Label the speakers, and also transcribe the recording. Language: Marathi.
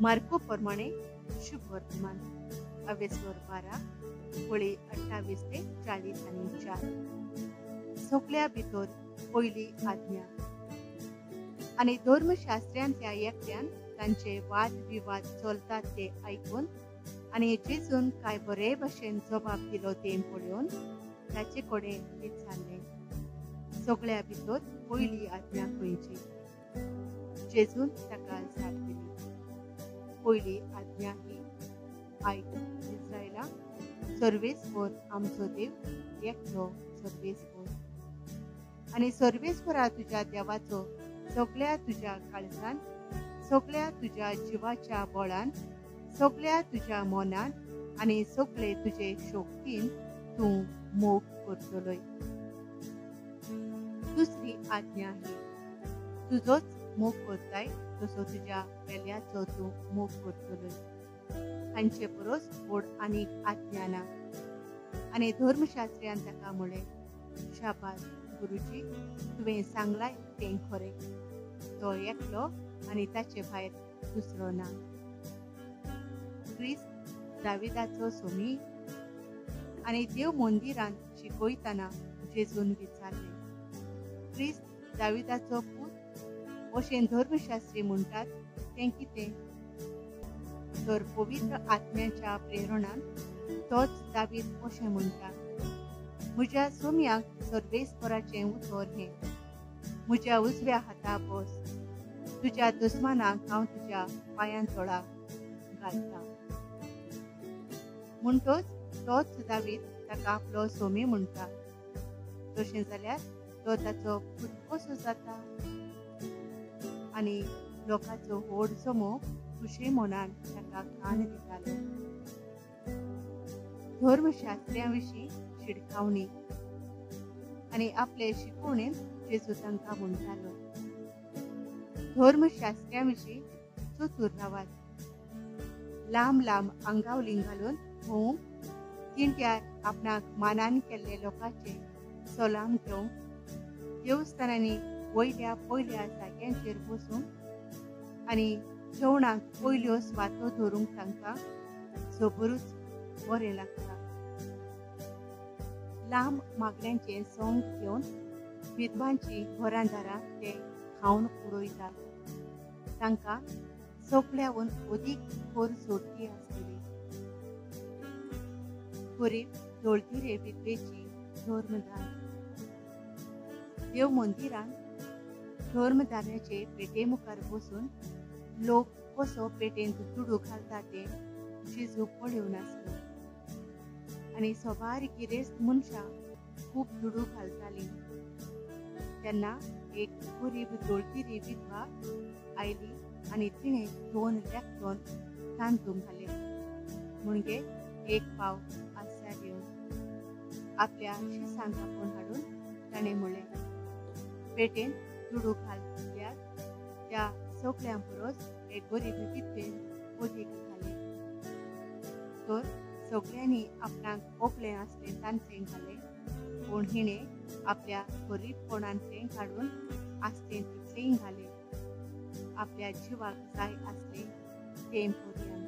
Speaker 1: मार्को प्रमाणे शुभ वर्तमान 12 फळी 28 ते 40 आणि 4 सगळ्या भितर पयली आज्ञा आणि धर्मशास्त्र्यांतल्या एकट्यान तांचे वाद विवाद चलतात ते ऐकून आणि जेजून काय बरे भशेन जबाब दिलो ते पळोवन ताचे कडेन विचारले, सगळ्या भितर पयली आज्ञा खंयची? जेजून ताका जाप दिली, पयली आज्ञा ही आयक इस्रायला, सर्वेस्वर आमचो देव एकलो सर्वेस्वर आणि सर्वेस्वरा तुज्या देवाचो सगळ्या तुज्या काळजान, सगळ्या तुज्या जिवाच्या बळान, सगळ्या तुज्या मनान आणि सगळे तुजे शक्तीन तूं मोग करतलोय. दुसरी आज्ञा ही तुजोच मोग करताय तसो तुज्या वेल्याचो तूं मोग करतलोय. हांचे परस व्हड आनीक आज्ञा ना. आणि धर्मशास्त्र्यान ताका म्हळें, शाबास गुरुजी, तुवें सांगलाय तें खरें. तो एकलो आनी ताचे भायर दुसरो ना. क्रिस्त दाविदाचो सोमी. आणि देव मंदिरांत शिकयतना जेजून विचारले, क्रिस्त दाविदाचो पूत अशें धर्मशास्त्री म्हणटात तें कितें? तर पवित्र आत्म्याच्या प्रेरणान तोच दावीद अशें म्हणटा, म्हज्या सोम्याक सर्वेस्वराचें उतर हें, म्हज्या उजव्या हाता बस, तुज्या दुस्मानाक हांव तुज्या पांयां तळा घालता. म्हणटच तोच दावीद ताका आपलो सोमी म्हणटा. तशें जाल्यार तो ताचो पूत कसो जाता? आनी लोकांचो व्हड समूह खुशे मनान ताका कान दितालो. धर्मशास्त्र्यां विशीं शिडकावणी आनी आपले शिकवणेन जेजू तांकां म्हणटालो, धर्मशास्त्र्यां विशीं चतूर रावात. लांब लांब आंगावली घालून भोवूंक, तिंट्यार आपणाक मानान केल्ले लोकांचे सलाम घेवंक, देवस्थानांनी वयल्या पयल्या जाग्यांचेर बसूंक आनी जेवणाक पयल्यो स्वातो धरूंक तांकां जबरूच बरें लागता. लांब मागण्यांचे सोंग घेवन विधवांची घरांदारां ते खावन पुरयतात. तांकां सगळ्याहून अदीक खोर सोडटी आसतली. गरीब दोळतिरे विधवेची धर्मदान. देव मंदिरान धर्मदानाचे पेटे मुखार बसून लोक कसो पेटेंत दुडू घालता ते जेजू पळोवन आसलो. आनी सोबार गिरेस्त मनशां खूब दुडू घालतालीं. तेन्ना एक गरीब दोळतिरी विधवा आयली आनी तिणें 2 लेखतोन तांदूळ घाले. म्हणजे 1 पाव आस्या दिवन आपल्या शिसांक आपूण हाडून ताणें म्हळें, पेटेन दुडू घालल्यार त्या सगळ्यां परस एक गरीब विधवेन अदीक घाले. तर सगळ्यांनी आपणाक ओपलें आसलें तांचें घालें, पूण हिणें आपल्या गरीबपणांतलें काडून आसलें तितलेंय घालें. आपल्या जिवाक जाय आसलें तें पर्यंत.